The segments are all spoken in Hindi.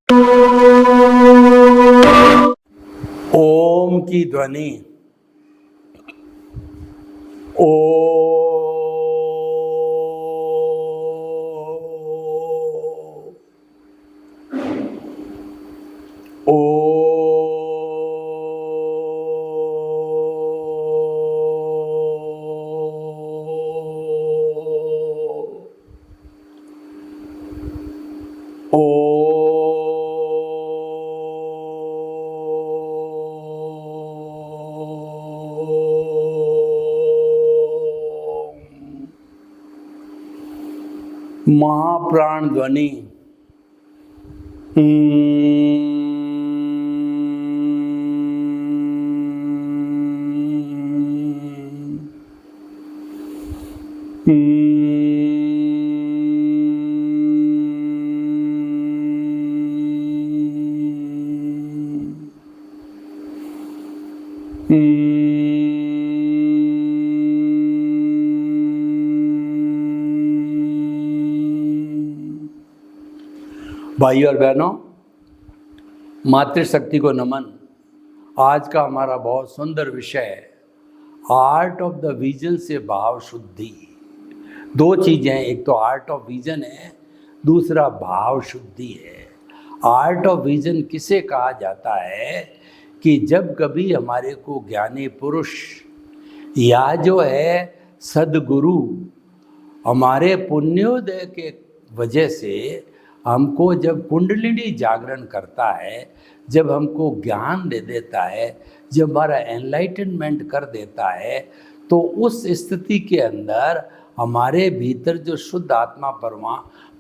ओम की ध्वनि ओ ओ ओ महाप्राण ध्वनि भाई और बहनों, मातृशक्ति को नमन। आज का हमारा बहुत सुंदर विषय है आर्ट ऑफ द विजन से भाव शुद्धि। दो चीज़ें हैं, एक तो आर्ट ऑफ विजन है, दूसरा भाव शुद्धि है। आर्ट ऑफ विजन किसे कहा जाता है कि जब कभी हमारे को ज्ञानी पुरुष या जो है सदगुरु हमारे पुण्योदय के वजह से हमको जब कुंडलिनी जागरण करता है, जब हमको ज्ञान दे देता है, जब हमारा एनलाइटनमेंट कर देता है, तो उस स्थिति के अंदर हमारे भीतर जो शुद्ध आत्मा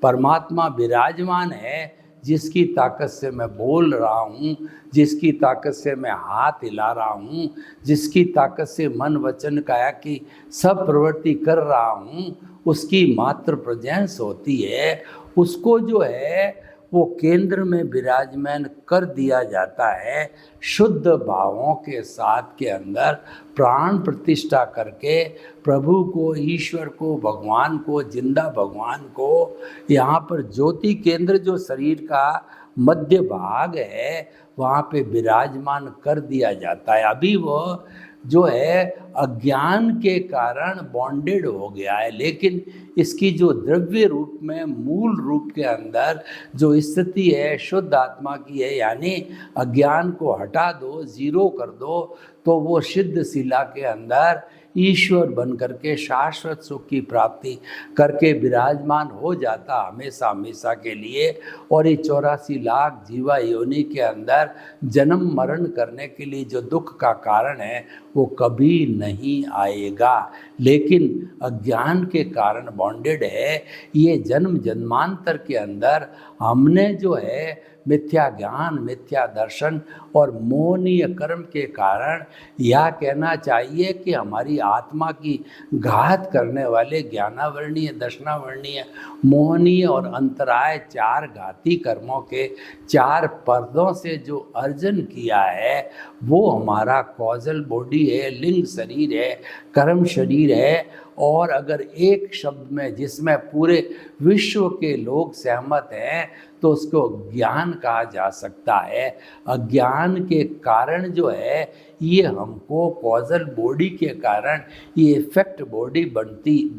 परमात्मा विराजमान है, जिसकी ताकत से मैं बोल रहा हूँ, जिसकी ताकत से मैं हाथ हिला रहा हूँ, जिसकी ताकत से मन वचन काया की सब प्रवृत्ति कर रहा हूँ, उसकी मात्र प्रेजेंस होती है। उसको जो है वो केंद्र में विराजमान कर दिया जाता है। शुद्ध भावों के साथ के अंदर प्राण प्रतिष्ठा करके प्रभु को, ईश्वर को, भगवान को, जिंदा भगवान को यहाँ पर ज्योति केंद्र जो शरीर का मध्य भाग है वहाँ पे विराजमान कर दिया जाता है। अभी वो जो है अज्ञान के कारण बॉन्डेड हो गया है, लेकिन इसकी जो द्रव्य रूप में मूल रूप के अंदर जो स्थिति है शुद्ध आत्मा की है, यानी अज्ञान को हटा दो, जीरो कर दो, तो वो सिद्ध शिला के अंदर ईश्वर बन करके शाश्वत सुख की प्राप्ति करके विराजमान हो जाता हमेशा हमेशा के लिए। और ये 84 लाख जीवा योनि के अंदर जन्म मरण करने के लिए जो दुख का कारण है वो कभी नहीं आएगा, लेकिन अज्ञान के कारण बॉन्डेड है। ये जन्म जन्मांतर के अंदर हमने जो है मिथ्या ज्ञान, मिथ्या दर्शन और मोहनीय कर्म के कारण, या कहना चाहिए कि हमारी आत्मा की घात करने वाले ज्ञानावर्णीय, दर्शनावर्णीय, मोहनीय और अंतराय चार घाती कर्मों के चार पर्दों से जो अर्जन किया है वो हमारा कॉजल बॉडी है, लिंग शरीर है, कर्म शरीर है। और अगर एक शब्द में जिसमें पूरे विश्व के लोग सहमत हैं तो उसको ज्ञान कहा जा सकता है। अज्ञान के कारण जो है ये हमको कॉजल बॉडी के कारण ये इफेक्ट बॉडी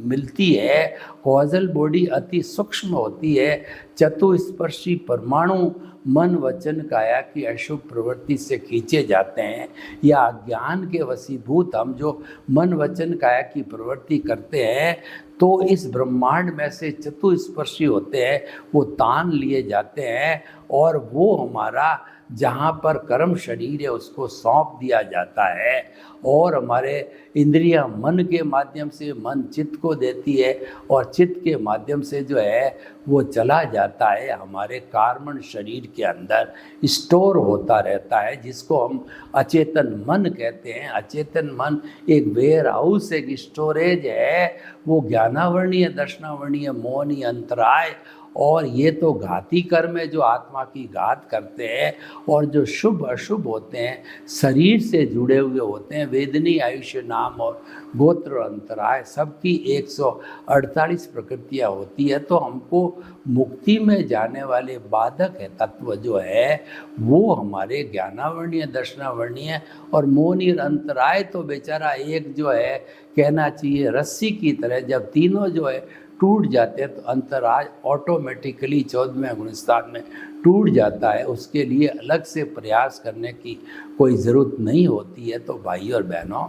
मिलती है। कॉजल बॉडी अति सूक्ष्म होती है, चतुस्पर्शी परमाणु मन वचन काया की अशुभ प्रवृत्ति से खींचे जाते हैं, या अज्ञान के वशीभूत हम जो मन वचन काया की प्रवृत्ति करते हैं तो इस ब्रह्मांड में से चतुस्पर्शी होते हैं, वो तान लिए जाते हैं और वो हमारा जहाँ पर कर्म शरीर है उसको सौंप दिया जाता है। और हमारे इंद्रियां मन के माध्यम से, मन चित्त को देती है और चित्त के माध्यम से जो है वो चला जाता है हमारे कार्बन शरीर के अंदर स्टोर होता रहता है, जिसको हम अचेतन मन कहते हैं। अचेतन मन एक वेयर हाउस, एक स्टोरेज है। वो ज्ञानावर्णीय, दर्शनावर्णीय, मोहनीय, अंतराय और ये तो घाती कर्म है जो आत्मा की घात करते हैं, और जो शुभ अशुभ होते हैं शरीर से जुड़े हुए होते हैं, वेदनी, आयुष्य, नाम और गोत्र और अंतराय, सबकी 148 प्रकृतियाँ होती है। तो हमको मुक्ति में जाने वाले बाधक है तत्व जो है वो हमारे ज्ञानावर्णीय, दर्शनावर्णीय और मोहनीय अंतराय। तो बेचारा एक जो है कहना चाहिए रस्सी की तरह, जब तीनों जो है टूट जाते हैं तो अंतराय ऑटोमेटिकली 14वें गुणस्थान में टूट जाता है। उसके लिए अलग से प्रयास करने की कोई ज़रूरत नहीं होती है। तो भाई और बहनों,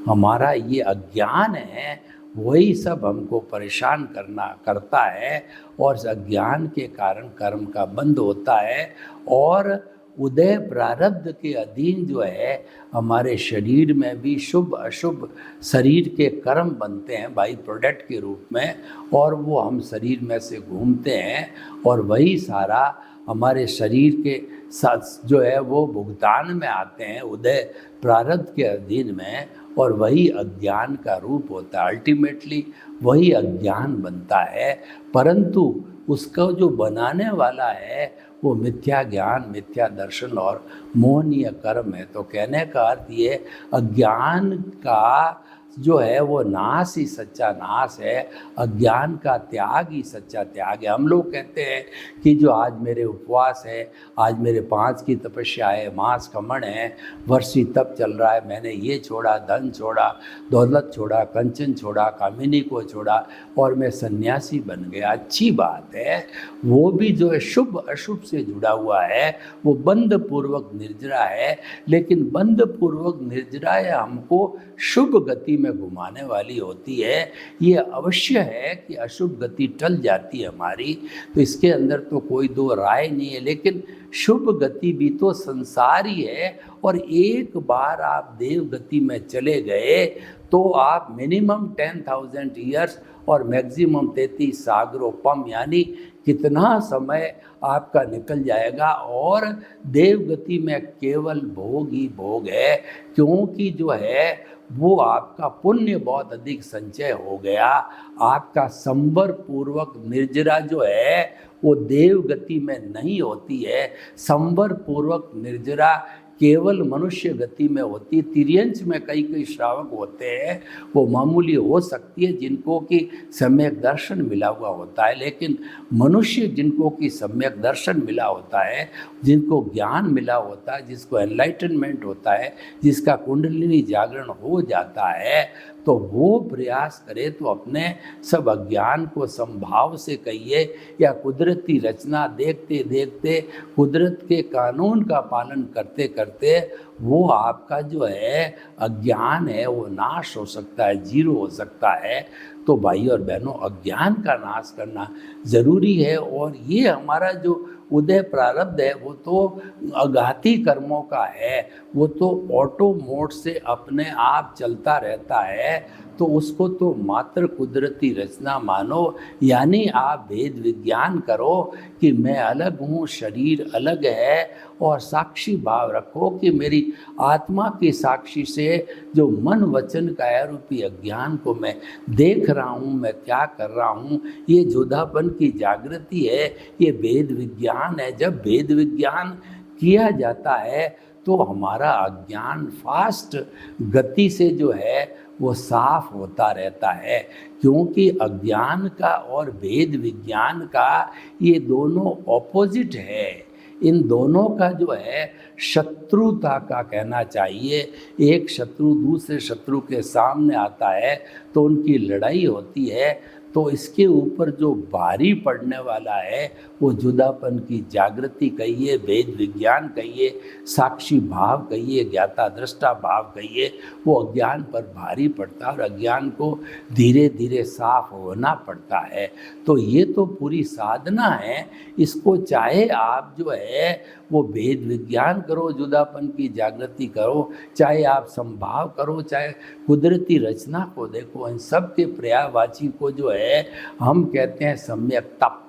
हमारा ये अज्ञान है वही सब हमको परेशान करता है, और इस अज्ञान के कारण कर्म का बंध होता है, और उदय प्रारब्ध के अधीन जो है हमारे शरीर में भी शुभ अशुभ शरीर के कर्म बनते हैं बाई प्रोडक्ट के रूप में, और वो हम शरीर में से घूमते हैं, और वही सारा हमारे शरीर के साथ जो है वो भुगतान में आते हैं उदय प्रारब्ध के अधीन में, और वही अज्ञान का रूप होता है। अल्टीमेटली वही अज्ञान बनता है, परंतु उसका जो बनाने वाला है वो मिथ्या ज्ञान, मिथ्या दर्शन और मोहनीय कर्म है। तो कहने का अर्थ ये, अज्ञान का जो है वो नाश ही सच्चा नाश है, अज्ञान का त्याग ही सच्चा त्याग है। हम लोग कहते हैं कि जो आज मेरे उपवास है, आज मेरे 5 की तपस्या है, मांस खमण है, वर्षी तप चल रहा है, मैंने ये छोड़ा, धन छोड़ा, दौलत छोड़ा, कंचन छोड़ा, कामिनी को छोड़ा और मैं सन्यासी बन गया। अच्छी बात है, वो भी जो है शुभ अशुभ से जुड़ा हुआ है, वो बंध पूर्वक निर्जरा है, लेकिन बंध पूर्वक निर्जरा हमको शुभ गति में घुमाने वाली होती है। ये अवश्य है कि अशुभ गति टल जाती है हमारी, तो इसके अंदर तो कोई दो राय नहीं है, लेकिन शुभ गति भी तो संसार ही है, और एक बार आप देव गति में चले गए तो आप मिनिमम 10,000 ईयर्स और मैक्सिमम 33 सागरोपम, यानी कितना समय आपका निकल जाएगा, और देव गति में केवल भोग ही भोग है, क्योंकि जो है वो आपका पुण्य बहुत अधिक संचय हो गया। आपका संवर पूर्वक निर्जरा जो है वो देव गति में नहीं होती है, संवर पूर्वक निर्जरा केवल मनुष्य गति में होती है। तिर्यंश में कई श्रावक होते हैं, वो मामूली हो सकती है जिनको कि सम्यक दर्शन मिला हुआ होता है, लेकिन मनुष्य जिनको कि सम्यक दर्शन मिला होता है, जिनको ज्ञान मिला होता है, जिसको एनलाइटनमेंट होता है, जिसका कुंडलिनी जागरण हो जाता है, तो वो प्रयास करे तो अपने सब अज्ञान को संभाव से कहिए या कुदरती रचना देखते देखते, कुदरत के कानून का पालन करते करते वो आपका जो है अज्ञान है वो नाश हो सकता है, जीरो हो सकता है। तो भाई और बहनों, अज्ञान का नाश करना ज़रूरी है, और ये हमारा जो उदय प्रारब्ध है वो तो अघाती कर्मों का है, वो तो ऑटो मोड से अपने आप चलता रहता है, तो उसको तो मात्र कुदरती रचना मानो, यानी आप भेद विज्ञान करो कि मैं अलग हूँ, शरीर अलग है, और साक्षी भाव रखो कि मेरी आत्मा की साक्षी से जो मन वचन काया रूपी अज्ञान को मैं देख रहा हूँ, मैं क्या कर रहा हूँ, ये जुदापन की जागृति है, ये भेद विज्ञान है। जब भेद विज्ञान किया जाता है तो हमारा अज्ञान फास्ट गति से जो है वो साफ होता रहता है, क्योंकि अज्ञान का और भेद विज्ञान का ये दोनों ऑपोजिट है। इन दोनों का जो है शत्रुता का कहना चाहिए, एक शत्रु दूसरे शत्रु के सामने आता है तो उनकी लड़ाई होती है, तो इसके ऊपर जो भारी पड़ने वाला है वो जुदापन की जागृति कहिए, भेद विज्ञान कहिए, साक्षी भाव कहिए, ज्ञाता दृष्टा भाव कहिए, वो अज्ञान पर भारी पड़ता है और अज्ञान को धीरे धीरे साफ होना पड़ता है। तो ये तो पूरी साधना है, इसको चाहे आप जो है वो भेद विज्ञान करो, जुदापन की जागृति करो, चाहे आप संभाव करो, चाहे कुदरती रचना को देखो, इन सब के पर्यायवाची को जो है हम कहते हैं सम्यक तप।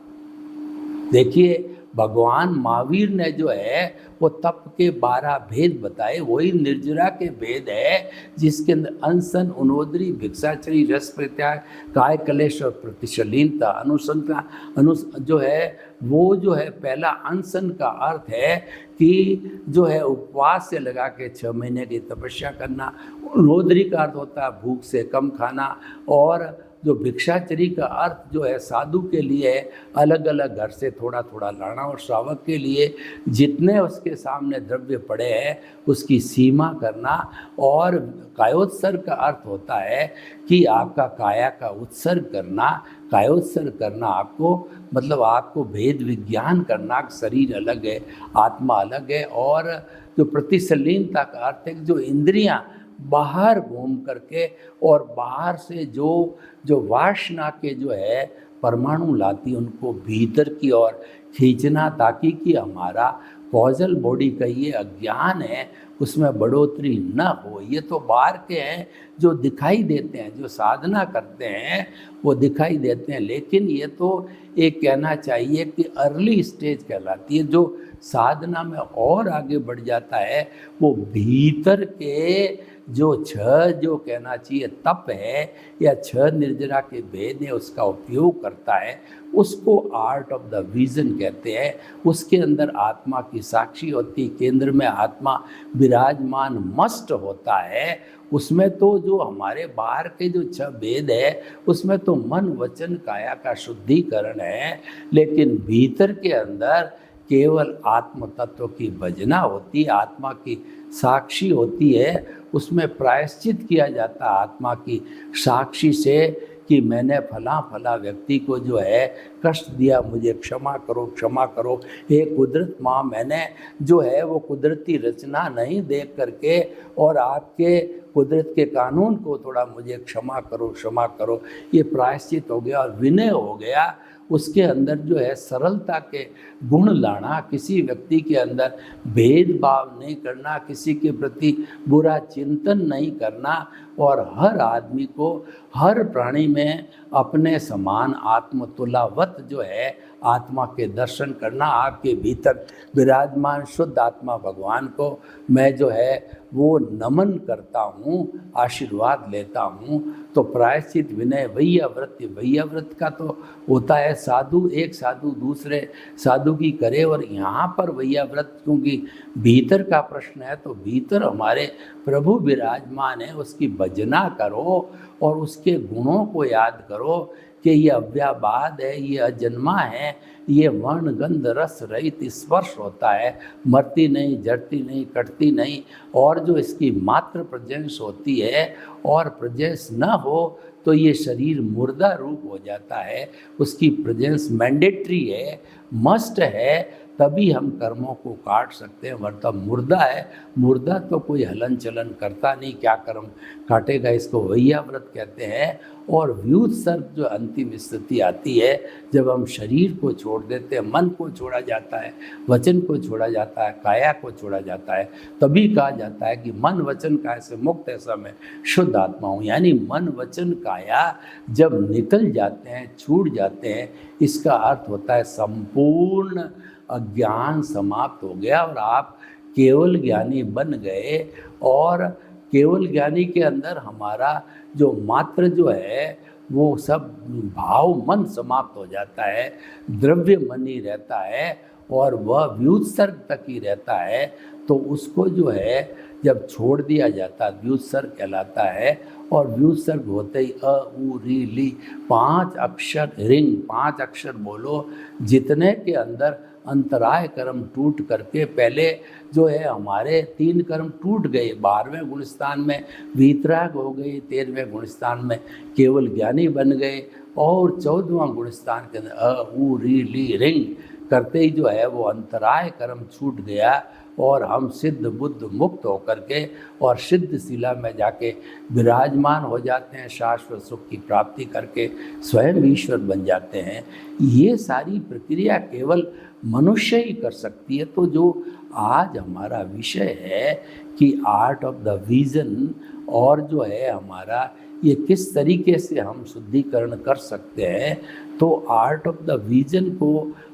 देखिए भगवान महावीर ने जो है वो तप के 12 भेद बताए, वही निर्जरा के भेद है जिसके अंदर अनशन, उनोदरी, भिक्षाचरी, रस परित्याग, काय कलेश और प्रतिशलीनता, अनुसंधान जो है वो जो है पहला अनशन का अर्थ है कि जो है उपवास से लगा के 6 महीने की तपस्या करना। उनोदरी का अर्थ होता है भूख से कम खाना, और जो भिक्षाचरी का अर्थ जो है साधु के लिए अलग अलग घर से थोड़ा थोड़ा लाना, और श्रावक के लिए जितने उसके सामने द्रव्य पड़े हैं उसकी सीमा करना। और कायोत्सर्ग का अर्थ होता है कि आपका काया का उत्सर्ग करना। कायोत्सर्ग करना आपको मतलब आपको भेद विज्ञान करना, शरीर अलग है आत्मा अलग है। और जो प्रतिशलीनता का अर्थ है कि जो इंद्रियां बाहर घूम करके और बाहर से जो वासना के जो है परमाणु लाती उनको भीतर की ओर खींचना, ताकि कि हमारा कॉजल बॉडी का ये अज्ञान है उसमें बढ़ोतरी न हो। ये तो बाहर के हैं जो दिखाई देते हैं, जो साधना करते हैं वो दिखाई देते हैं, लेकिन ये तो एक कहना चाहिए कि अर्ली स्टेज कहलाती है। जो साधना में और आगे बढ़ जाता है वो भीतर के जो 6 जो कहना चाहिए तप है या 6 निर्जरा के भेद है उसका उपयोग करता है, उसको आर्ट ऑफ द विजन कहते हैं। उसके अंदर आत्मा की साक्षी होती, केंद्र में आत्मा विराजमान मस्त होता है। उसमें तो जो हमारे बाहर के जो 6 भेद है उसमें तो मन वचन काया का शुद्धिकरण है, लेकिन भीतर के अंदर केवल आत्म तत्व की भजना होती, आत्मा की साक्षी होती है। उसमें प्रायश्चित किया जाता आत्मा की साक्षी से कि मैंने फला फला व्यक्ति को जो है कष्ट दिया, मुझे क्षमा करो क्षमा करो। हे कुदरत माँ, मैंने जो है वो कुदरती रचना नहीं देख करके और आपके कुदरत के कानून को थोड़ा मुझे क्षमा करो क्षमा करो। ये प्रायश्चित हो गया और विनय हो गया। उसके अंदर जो है सरलता के गुण लाना, किसी व्यक्ति के अंदर भेदभाव नहीं करना, किसी के प्रति बुरा चिंतन नहीं करना, और हर आदमी को हर प्राणी में अपने समान आत्मतुलावत जो है आत्मा के दर्शन करना। आपके भीतर विराजमान शुद्ध आत्मा भगवान को मैं जो है वो नमन करता हूँ, आशीर्वाद लेता हूँ। तो प्रायश्चित विनय वैयाव्रत का तो होता है साधु एक साधु दूसरे साधु की करे, और यहाँ पर वैयाव्रत क्योंकि भीतर का प्रश्न है तो भीतर हमारे प्रभु विराजमान है, उसकी भजना करो और उसके गुणों को याद करो कि ये अव्याबाद है, ये अजन्मा है, ये वर्ण गंध रस रहित स्पर्श होता है, मरती नहीं जड़ती नहीं कटती नहीं। और जो इसकी मात्र प्रेजेंस होती है और प्रेजेंस न हो तो ये शरीर मुर्दा रूप हो जाता है। उसकी प्रेजेंस मैंडेटरी है, मस्ट है, तभी हम कर्मों को काट सकते हैं, वरना मुर्दा है। मुर्दा तो कोई हलन चलन करता नहीं, क्या कर्म काटेगा। इसको वैयाव्रत कहते हैं। और व्युत्सर्ग जो अंतिम स्थिति आती है जब हम शरीर को छोड़ देते हैं, मन को छोड़ा जाता है, वचन को छोड़ा जाता है, काया को छोड़ा जाता है, तभी कहा जाता है कि मन वचन काया से मुक्त ऐसा मैं शुद्ध आत्मा हूँ। यानी मन वचन काया जब निकल जाते हैं, छूट जाते हैं, इसका अर्थ होता है संपूर्ण अज्ञान समाप्त हो गया और आप केवल ज्ञानी बन गए। और केवल ज्ञानी के अंदर हमारा जो मात्र जो है वो सब भाव मन समाप्त हो जाता है, द्रव्य मन ही रहता है और वह व्युत्सर्ग तक ही रहता है। तो उसको जो है जब छोड़ दिया जाता व्युत्सर्ग कहलाता है। और व्युत्सर्ग होते ही अ उ री ली 5 अक्षर रिंग 5 अक्षर बोलो, जितने के अंदर अंतराय कर्म टूट करके पहले जो है हमारे 3 कर्म टूट गए। 12वें गुणस्थान में वीतराग हो गई, 13वें गुणस्थान में केवल ज्ञानी बन गए, और 14वां गुणस्थान के अंदर अ उ री ली रिंग करते ही जो है वो अंतराय कर्म छूट गया और हम सिद्ध बुद्ध मुक्त होकर के और सिद्ध शिला में जाके विराजमान हो जाते हैं, शाश्वत सुख की प्राप्ति करके स्वयं ईश्वर बन जाते हैं। ये सारी प्रक्रिया केवल मनुष्य ही कर सकती है। तो जो आज हमारा विषय है कि आर्ट ऑफ द विजन, और जो है हमारा ये किस तरीके से हम शुद्धिकरण कर सकते हैं, तो आर्ट ऑफ द विजन को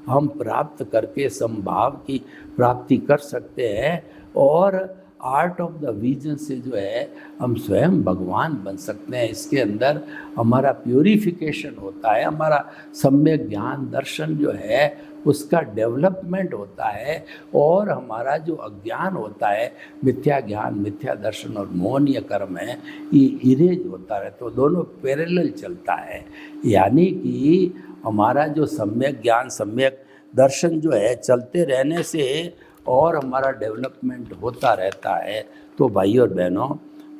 हम प्राप्त करके समभाव की प्राप्ति कर सकते हैं, और आर्ट ऑफ द विजन से जो है हम स्वयं भगवान बन सकते हैं। इसके अंदर हमारा प्यूरिफिकेशन होता है, हमारा सम्यक ज्ञान दर्शन जो है उसका डेवलपमेंट होता है, और हमारा जो अज्ञान होता है, मिथ्या ज्ञान, मिथ्या दर्शन और मोहनीय कर्म है, ये इरेज होता है। तो दोनों पैरेलल चलता है, यानी कि हमारा जो सम्यक ज्ञान, सम्यक दर्शन जो है चलते रहने से और हमारा डेवलपमेंट होता रहता है। तो भाई और बहनों,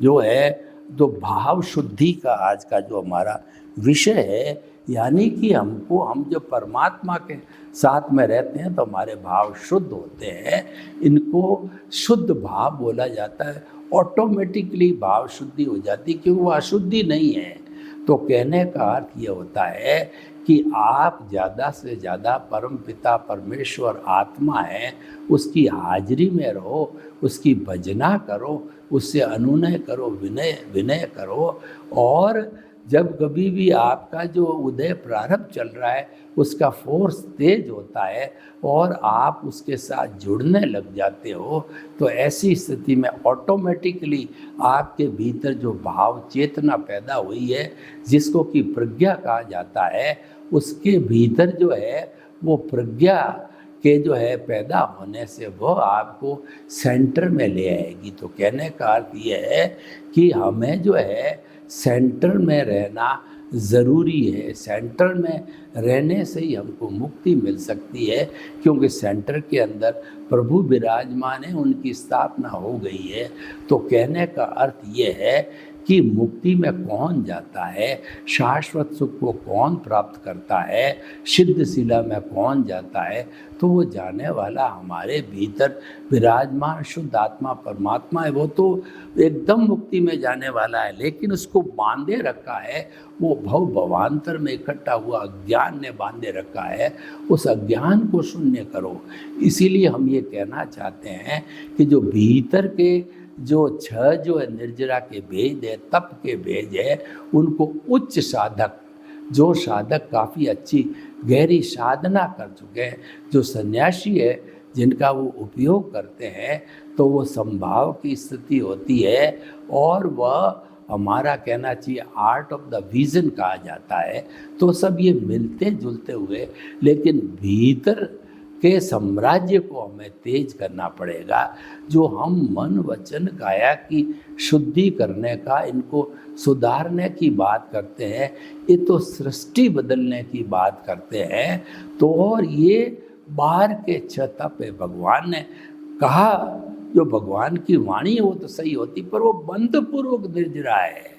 जो है जो भाव शुद्धि का आज का जो हमारा विषय है, यानी कि हम जो परमात्मा के साथ में रहते हैं तो हमारे भाव शुद्ध होते हैं। इनको शुद्ध भाव बोला जाता है। ऑटोमेटिकली भाव शुद्धि हो जाती, क्योंकि वो अशुद्धि नहीं है। तो कहने का अर्थ ये होता है कि आप ज़्यादा से ज़्यादा परम पिता परमेश्वर आत्मा है, उसकी हाजिरी में रहो, उसकी भजना करो, उससे अनुनय करो, विनय करो। और जब कभी भी आपका जो उदय प्रारंभ चल रहा है उसका फोर्स तेज होता है और आप उसके साथ जुड़ने लग जाते हो, तो ऐसी स्थिति में ऑटोमेटिकली आपके भीतर जो भाव चेतना पैदा हुई है, जिसको कि प्रज्ञा कहा जाता है, उसके भीतर जो है वो प्रज्ञा के जो है पैदा होने से वो आपको सेंटर में ले आएगी। तो कहने का अर्थ ये है कि हमें जो है सेंटर में रहना ज़रूरी है। सेंटर में रहने से ही हमको मुक्ति मिल सकती है, क्योंकि सेंटर के अंदर प्रभु विराजमान है, उनकी स्थापना हो गई है। तो कहने का अर्थ ये है कि मुक्ति में कौन जाता है, शाश्वत सुख को कौन प्राप्त करता है, सिद्ध शिला में कौन जाता है, तो वो जाने वाला हमारे भीतर विराजमान शुद्ध आत्मा परमात्मा है। वो तो एकदम मुक्ति में जाने वाला है, लेकिन उसको बांधे रखा है, वो भव भवांतर में इकट्ठा हुआ अज्ञान ने बांधे रखा है। उस अज्ञान को शून्य करो। इसीलिए हम ये कहना चाहते हैं कि जो भीतर के जो छह जो है निर्जरा के भेद है, तप के भेद है, उनको उच्च साधक, जो साधक काफ़ी अच्छी गहरी साधना कर चुके हैं, जो सन्यासी है, जिनका वो उपयोग करते हैं, तो वो संभाव की स्थिति होती है। और वह हमारा कहना चाहिए आर्ट ऑफ द विजन कहा जाता है। तो सब ये मिलते जुलते हुए, लेकिन भीतर के साम्राज्य को हमें तेज करना पड़ेगा। जो हम मन वचन काया की शुद्धि करने का, इनको सुधारने की बात करते हैं, ये तो सृष्टि बदलने की बात करते हैं। तो और ये बाहर के छता पे भगवान ने कहा, जो भगवान की वाणी है वो तो सही होती, पर वो बंधपूर्वक निर्जरा है।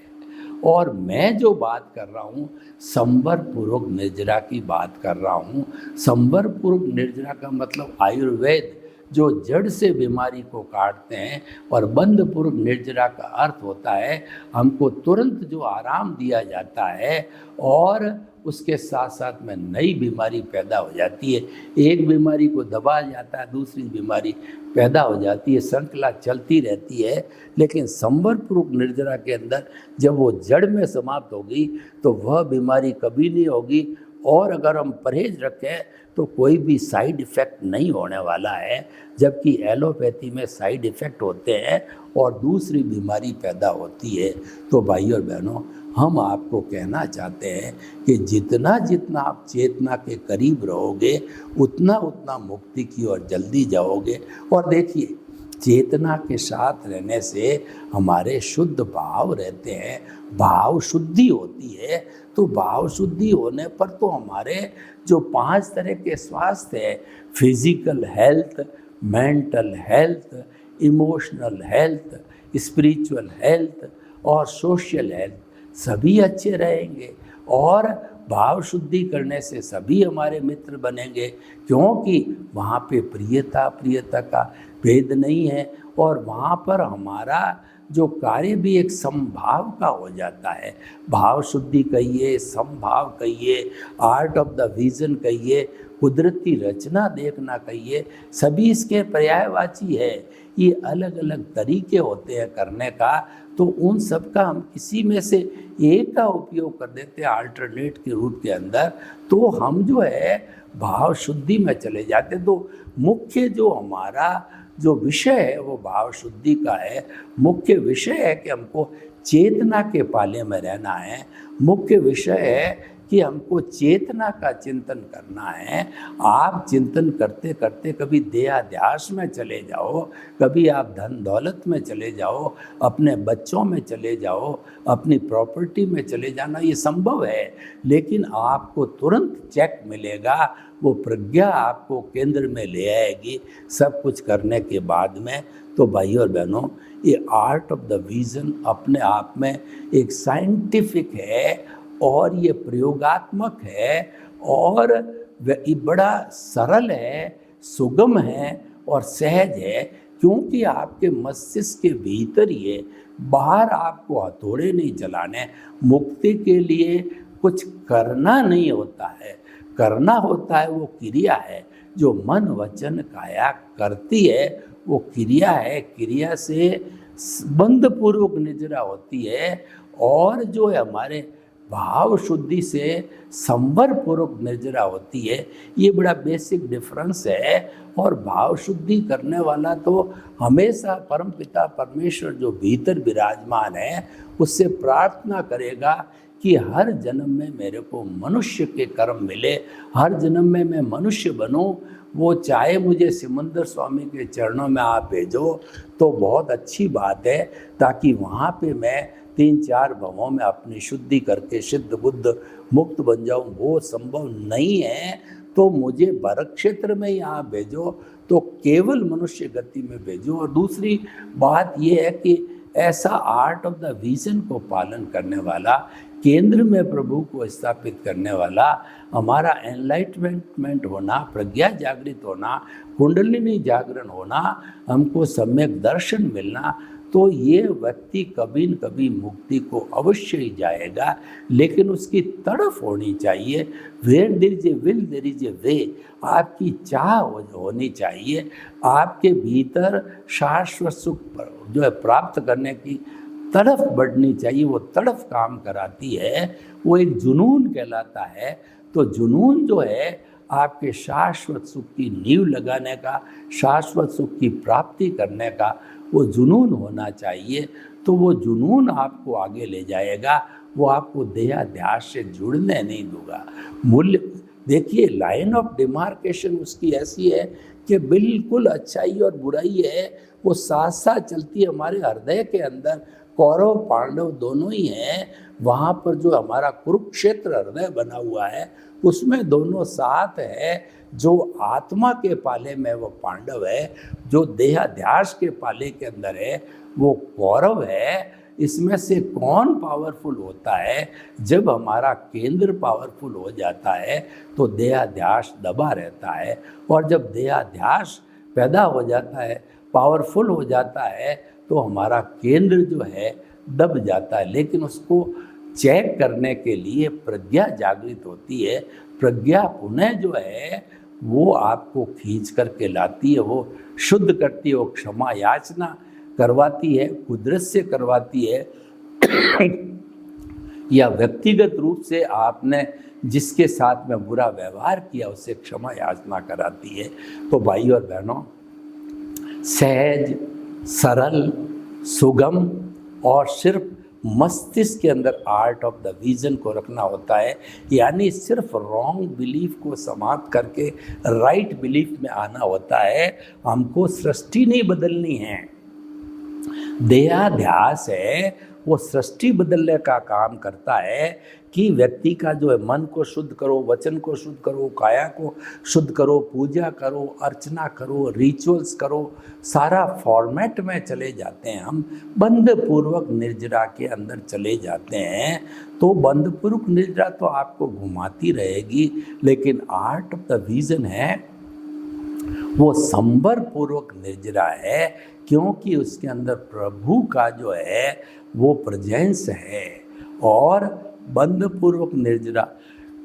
और मैं जो बात कर रहा हूँ संवर पूर्वक निर्जरा की बात कर रहा हूँ। संवर पूर्वक निर्जरा का मतलब आयुर्वेद जो जड़ से बीमारी को काटते हैं, और बंध पूर्वक निर्जरा का अर्थ होता है हमको तुरंत जो आराम दिया जाता है, और उसके साथ साथ में नई बीमारी पैदा हो जाती है। एक बीमारी को दबा जाता है, दूसरी बीमारी पैदा हो जाती है, श्रृंखला चलती रहती है। लेकिन संवरपूर्वक निर्जरा के अंदर जब वो जड़ में समाप्त होगी तो वह बीमारी कभी नहीं होगी। और अगर हम परहेज रखें तो कोई भी साइड इफ़ेक्ट नहीं होने वाला है, जबकि एलोपैथी में साइड इफ़ेक्ट होते हैं और दूसरी बीमारी पैदा होती है। तो भाई और बहनों, हम आपको कहना चाहते हैं कि जितना जितना आप चेतना के करीब रहोगे, उतना उतना मुक्ति की ओर जल्दी जाओगे। और देखिए, चेतना के साथ रहने से हमारे शुद्ध भाव रहते हैं, भाव शुद्धि होती है। तो भाव शुद्धि होने पर तो हमारे जो 5 तरह के स्वास्थ्य है, physical health, mental health, emotional health, spiritual health और सोशल हेल्थ, सभी अच्छे रहेंगे। और भाव शुद्धि करने से सभी हमारे मित्र बनेंगे, क्योंकि वहाँ पे प्रियता का भेद नहीं है और वहाँ पर हमारा जो कार्य भी एक समभाव का हो जाता है। भाव शुद्धि कहिए, समभाव कहिए, आर्ट ऑफ द विजन कहिए, कुदरती रचना देखना कहिए, सभी इसके पर्यायवाची है। ये अलग अलग तरीके होते हैं करने का, तो उन सब का हम किसी में से एक का उपयोग कर देते हैं अल्टरनेट के रूप के अंदर, तो हम जो है भाव शुद्धि में चले जाते। तो मुख्य जो हमारा जो विषय है वो भाव शुद्धि का है। मुख्य विषय है कि हमको चेतना के पाले में रहना है। मुख्य विषय है कि हमको चेतना का चिंतन करना है। आप चिंतन करते करते कभी देहाध्यास में चले जाओ, कभी आप धन दौलत में चले जाओ, अपने बच्चों में चले जाओ, अपनी प्रॉपर्टी में चले जाना, ये संभव है। लेकिन आपको तुरंत चेक मिलेगा, वो प्रज्ञा आपको केंद्र में ले आएगी सब कुछ करने के बाद में। तो भाइयों और बहनों, ये आर्ट ऑफ द विजन अपने आप में एक साइंटिफिक है और ये प्रयोगात्मक है और ये बड़ा सरल है, सुगम है और सहज है, क्योंकि आपके मस्तिष्क के भीतर ये, बाहर आपको हथौड़े नहीं चलाने। मुक्ति के लिए कुछ करना नहीं होता है, करना होता है वो क्रिया है। जो मन वचन काया करती है वो क्रिया है। क्रिया से बंधपूर्वक निजरा होती है और जो है हमारे भाव शुद्धि से संवर पूर्वक निर्जरा होती है। ये बड़ा बेसिक डिफरेंस है। और भाव शुद्धि करने वाला तो हमेशा परमपिता परमेश्वर जो भीतर विराजमान है उससे प्रार्थना करेगा कि हर जन्म में मेरे को मनुष्य के कर्म मिले, हर जन्म में मैं मनुष्य बनूं। वो चाहे मुझे सिमंदर स्वामी के चरणों में आप भेजो तो बहुत अच्छी बात है, ताकि वहाँ पे मैं 3-4 भवों में अपनी शुद्धि करके सिद्ध बुद्ध मुक्त बन जाऊं। वो संभव नहीं है तो मुझे भरत क्षेत्र में ही आप भेजो, तो केवल मनुष्य गति में भेजो। और दूसरी बात ये है कि ऐसा आर्ट ऑफ द विजन को पालन करने वाला, केंद्र में प्रभु को स्थापित करने वाला, हमारा एनलाइटमेंट होना, प्रज्ञा जागृत होना, कुंडलिनी जागरण होना, हमको सम्यक दर्शन मिलना, तो ये व्यक्ति कभी न कभी मुक्ति को अवश्य ही जाएगा। लेकिन उसकी तड़फ होनी चाहिए। Where there is a will there is a way. आपकी चाह होनी चाहिए, आपके भीतर शाश्वत सुख जो है प्राप्त करने की तड़फ बढ़नी चाहिए। वो तड़फ काम कराती है, वो एक जुनून कहलाता है। तो जुनून जो है आपके शाश्वत सुख की नींव लगाने का, शाश्वत सुख की प्राप्ति करने का वो जुनून होना चाहिए। तो वो जुनून आपको आगे ले जाएगा, वो आपको देहाध्यास से जुड़ने नहीं दूंगा। मूल्य देखिए, लाइन ऑफ डिमार्केशन उसकी ऐसी है कि बिल्कुल अच्छाई और बुराई है वो साथ साथ चलती है हमारे हृदय के अंदर। कौरव पांडव दोनों ही हैं। वहाँ पर जो हमारा कुरुक्षेत्र हृदय बना हुआ है उसमें दोनों साथ है। जो आत्मा के पाले में वो पांडव है, जो देहाध्यास के पाले के अंदर है वो कौरव है। इसमें से कौन पावरफुल होता है? जब हमारा केंद्र पावरफुल हो जाता है तो देहाध्यास दबा रहता है, और जब देहाध्यास पैदा हो जाता है, पावरफुल हो जाता है, तो हमारा केंद्र जो है दब जाता है। लेकिन उसको चेक करने के लिए प्रज्ञा जागृत होती है। प्रज्ञा पुनः जो है वो आपको खींच करके लाती है, वो शुद्ध करती है, वो क्षमा याचना करवाती है, कुदरत से करवाती है या व्यक्तिगत रूप से आपने जिसके साथ में बुरा व्यवहार किया उससे क्षमा याचना कराती है। तो भाई और बहनों, सहज, सरल, सुगम और सिर्फ मस्तिष्क के अंदर आर्ट ऑफ द विजन को रखना होता है। यानी सिर्फ रॉन्ग बिलीफ को समाप्त करके राइट बिलीफ में आना होता है। हमको सृष्टि नहीं बदलनी है। देहाध्यास है वो सृष्टि बदलने का काम करता है कि व्यक्ति का जो है मन को शुद्ध करो, वचन को शुद्ध करो, काया को शुद्ध करो, पूजा करो, अर्चना करो, रिचुअल्स करो, सारा फॉर्मेट में चले जाते हैं हम, बंध पूर्वक निर्जरा के अंदर चले जाते हैं, तो बंध पूर्वक निर्जरा तो आपको घुमाती रहेगी, लेकिन आर्ट ऑफ द विजन है वो संवर पूर्वक निर्जरा है, क्योंकि उसके अंदर प्रभु का जो है वो प्रेजेंस है। और बंध पूर्वक निर्जरा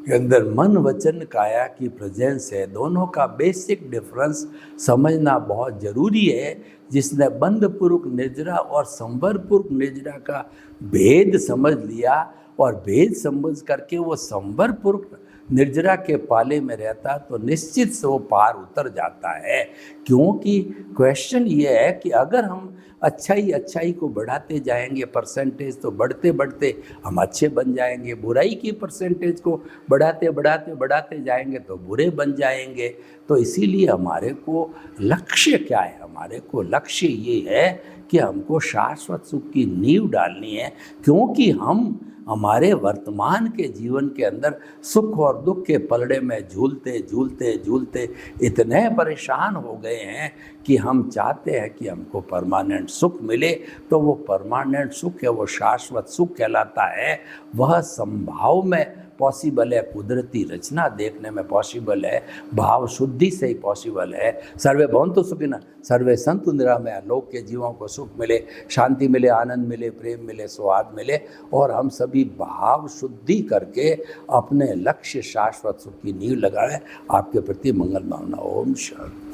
के अंदर मन वचन काया की प्रेजेंस है। दोनों का बेसिक डिफरेंस समझना बहुत ज़रूरी है। जिसने बंध पूर्वक निर्जरा और संवर पूर्वक निर्जरा का भेद समझ लिया और भेद समझ करके वो संवर पूर्वक निर्जरा के पाले में रहता, तो निश्चित से वो पार उतर जाता है। क्योंकि क्वेश्चन ये है कि अगर हम अच्छाई को बढ़ाते जाएंगे, परसेंटेज तो बढ़ते बढ़ते हम अच्छे बन जाएंगे, बुराई की परसेंटेज को बढ़ाते जाएंगे तो बुरे बन जाएंगे। तो इसीलिए हमारे को लक्ष्य क्या है? हमारे को लक्ष्य ये है कि हमको शाश्वत सुख की नींव डालनी है, क्योंकि हम हमारे वर्तमान के जीवन के अंदर सुख और दुख के पलड़े में झूलते इतने परेशान हो गए हैं कि हम चाहते हैं कि हमको परमानेंट सुख मिले। तो वो परमानेंट सुख है, वो शाश्वत सुख कहलाता है। वह संभाव में पॉसिबल है, कुदरती रचना देखने में पॉसिबल है, भाव शुद्धि से ही पॉसिबल है। सर्वे भवन्तु सुखिनः, सर्वे सन्तु निरामया। लोक के जीवों को सुख मिले, शांति मिले, आनंद मिले, प्रेम मिले, स्वाद मिले, और हम सभी भाव शुद्धि करके अपने लक्ष्य शाश्वत सुख की नींव लगाएं। आपके प्रति मंगल भावना। ओम शांति।